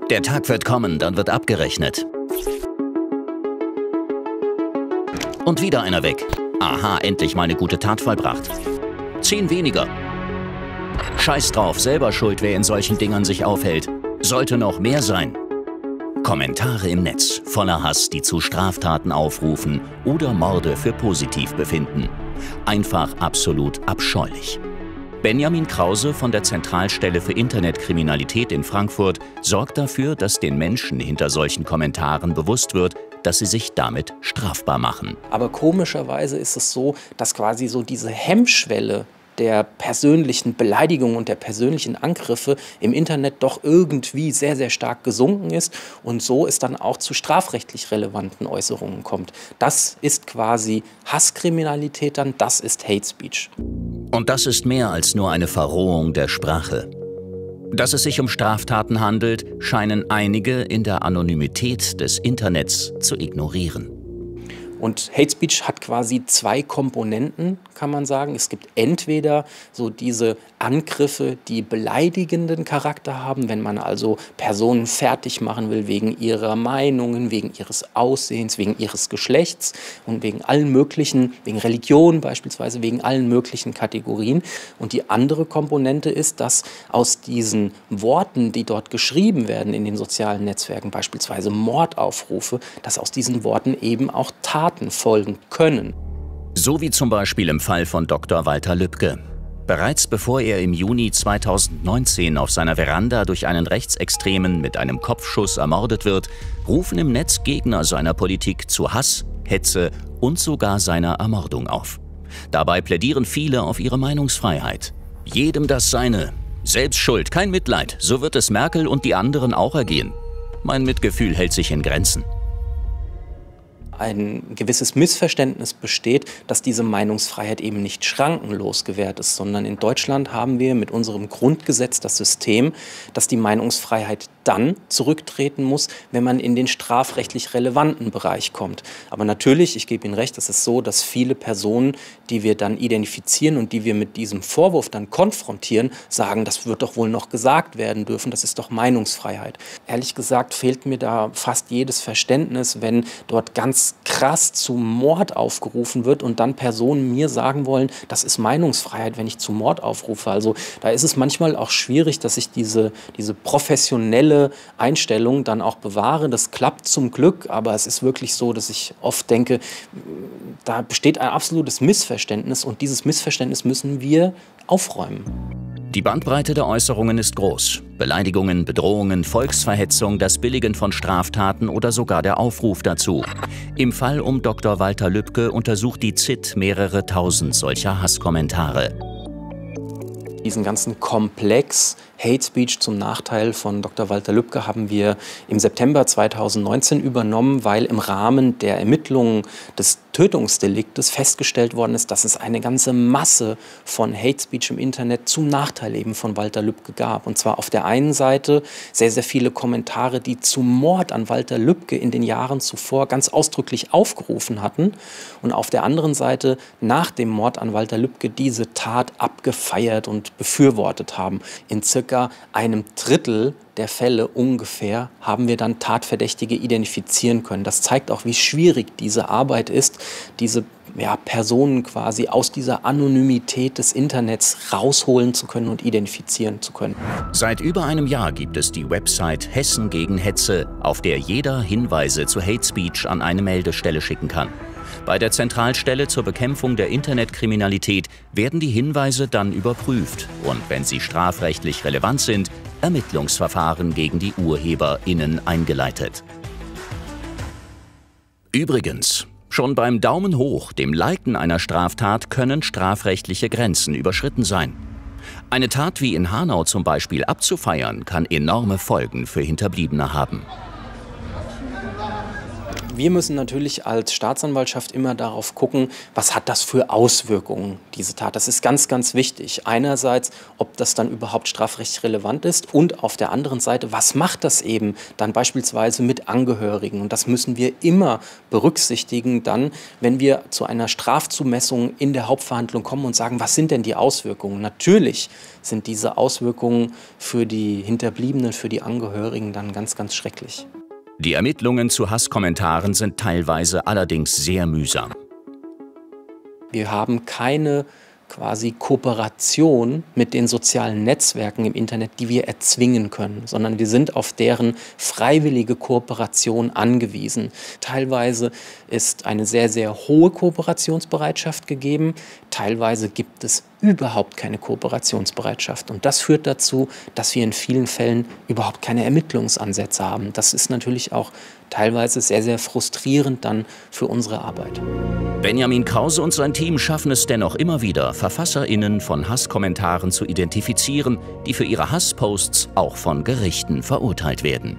Der Tag wird kommen, dann wird abgerechnet. Und wieder einer weg. Aha, endlich mal eine gute Tat vollbracht. 10 weniger. Scheiß drauf, selber schuld, wer in solchen Dingern sich aufhält. Sollte noch mehr sein. Kommentare im Netz voller Hass, die zu Straftaten aufrufen oder Morde für positiv befinden. Einfach absolut abscheulich. Benjamin Krause von der Zentralstelle für Internetkriminalität in Frankfurt sorgt dafür, dass den Menschen hinter solchen Kommentaren bewusst wird, dass sie sich damit strafbar machen. Aber komischerweise ist es so, dass quasi so diese Hemmschwelle der persönlichen Beleidigung und der persönlichen Angriffe im Internet doch irgendwie sehr, sehr stark gesunken ist und so es dann auch zu strafrechtlich relevanten Äußerungen kommt. Das ist quasi Hasskriminalität dann, das ist Hate Speech. Und das ist mehr als nur eine Verrohung der Sprache. Dass es sich um Straftaten handelt, scheinen einige in der Anonymität des Internets zu ignorieren. Und Hate Speech hat quasi 2 Komponenten, kann man sagen. Es gibt entweder so diese Angriffe, die beleidigenden Charakter haben, wenn man also Personen fertig machen will wegen ihrer Meinungen, wegen ihres Aussehens, wegen ihres Geschlechts und wegen allen möglichen, wegen Religion beispielsweise, wegen allen möglichen Kategorien. Und die andere Komponente ist, dass aus diesen Worten, die dort geschrieben werden in den sozialen Netzwerken, beispielsweise Mordaufrufe, dass aus diesen Worten eben auch Taten folgen können. So wie zum Beispiel im Fall von Dr. Walter Lübcke. Bereits bevor er im Juni 2019 auf seiner Veranda durch einen Rechtsextremen mit einem Kopfschuss ermordet wird, rufen im Netz Gegner seiner Politik zu Hass, Hetze und sogar seiner Ermordung auf. Dabei plädieren viele auf ihre Meinungsfreiheit. Jedem das Seine. Selbst schuld, kein Mitleid. So wird es Merkel und die anderen auch ergehen. Mein Mitgefühl hält sich in Grenzen. Ein gewisses Missverständnis besteht, dass diese Meinungsfreiheit eben nicht schrankenlos gewährt ist, sondern in Deutschland haben wir mit unserem Grundgesetz das System, dass die Meinungsfreiheit dann zurücktreten muss, wenn man in den strafrechtlich relevanten Bereich kommt. Aber natürlich, ich gebe Ihnen recht, es ist so, dass viele Personen, die wir dann identifizieren und die wir mit diesem Vorwurf dann konfrontieren, sagen, das wird doch wohl noch gesagt werden dürfen, das ist doch Meinungsfreiheit. Ehrlich gesagt fehlt mir da fast jedes Verständnis, wenn dort ganz krass zu Mord aufgerufen wird und dann Personen mir sagen wollen, das ist Meinungsfreiheit, wenn ich zu Mord aufrufe. Also da ist es manchmal auch schwierig, dass ich diese professionelle Einstellung dann auch bewahre. Das klappt zum Glück, aber es ist wirklich so, dass ich oft denke, da besteht ein absolutes Missverständnis und dieses Missverständnis müssen wir aufräumen. Die Bandbreite der Äußerungen ist groß. Beleidigungen, Bedrohungen, Volksverhetzung, das Billigen von Straftaten oder sogar der Aufruf dazu. Im Fall um Dr. Walter Lübcke untersucht die ZIT mehrere tausend solcher Hasskommentare. Diesen ganzen Komplex Hate Speech zum Nachteil von Dr. Walter Lübcke haben wir im September 2019 übernommen, weil im Rahmen der Ermittlungen des Tötungsdeliktes festgestellt worden ist, dass es eine ganze Masse von Hate Speech im Internet zum Nachteil eben von Walter Lübcke gab. Und zwar auf der einen Seite sehr, sehr viele Kommentare, die zum Mord an Walter Lübcke in den Jahren zuvor ganz ausdrücklich aufgerufen hatten. Und auf der anderen Seite nach dem Mord an Walter Lübcke diese Tat abgefeiert und befürwortet haben. In circa einem Drittel der Fälle ungefähr haben wir dann Tatverdächtige identifizieren können. Das zeigt auch, wie schwierig diese Arbeit ist, diese Personen quasi aus dieser Anonymität des Internets rausholen zu können und identifizieren zu können. Seit über einem Jahr gibt es die Website Hessen gegen Hetze, auf der jeder Hinweise zu Hate Speech an eine Meldestelle schicken kann. Bei der Zentralstelle zur Bekämpfung der Internetkriminalität werden die Hinweise dann überprüft und, wenn sie strafrechtlich relevant sind, Ermittlungsverfahren gegen die UrheberInnen eingeleitet. Übrigens, schon beim Daumen hoch, dem Liken einer Straftat, können strafrechtliche Grenzen überschritten sein. Eine Tat wie in Hanau zum Beispiel abzufeiern, kann enorme Folgen für Hinterbliebene haben. Wir müssen natürlich als Staatsanwaltschaft immer darauf gucken, was hat das für Auswirkungen, diese Tat. Das ist ganz, ganz wichtig. Einerseits, ob das dann überhaupt strafrechtlich relevant ist und auf der anderen Seite, was macht das eben dann beispielsweise mit Angehörigen. Und das müssen wir immer berücksichtigen dann, wenn wir zu einer Strafzumessung in der Hauptverhandlung kommen und sagen, was sind denn die Auswirkungen? Natürlich sind diese Auswirkungen für die Hinterbliebenen, für die Angehörigen dann ganz, ganz schrecklich. Die Ermittlungen zu Hasskommentaren sind teilweise allerdings sehr mühsam. Wir haben keine quasi Kooperation mit den sozialen Netzwerken im Internet, die wir erzwingen können, sondern wir sind auf deren freiwillige Kooperation angewiesen. Teilweise ist eine sehr, sehr hohe Kooperationsbereitschaft gegeben, teilweise gibt es überhaupt keine Kooperationsbereitschaft. Und das führt dazu, dass wir in vielen Fällen überhaupt keine Ermittlungsansätze haben. Das ist natürlich auch teilweise sehr, sehr frustrierend dann für unsere Arbeit. Benjamin Krause und sein Team schaffen es dennoch immer wieder, VerfasserInnen von Hasskommentaren zu identifizieren, die für ihre Hassposts auch von Gerichten verurteilt werden.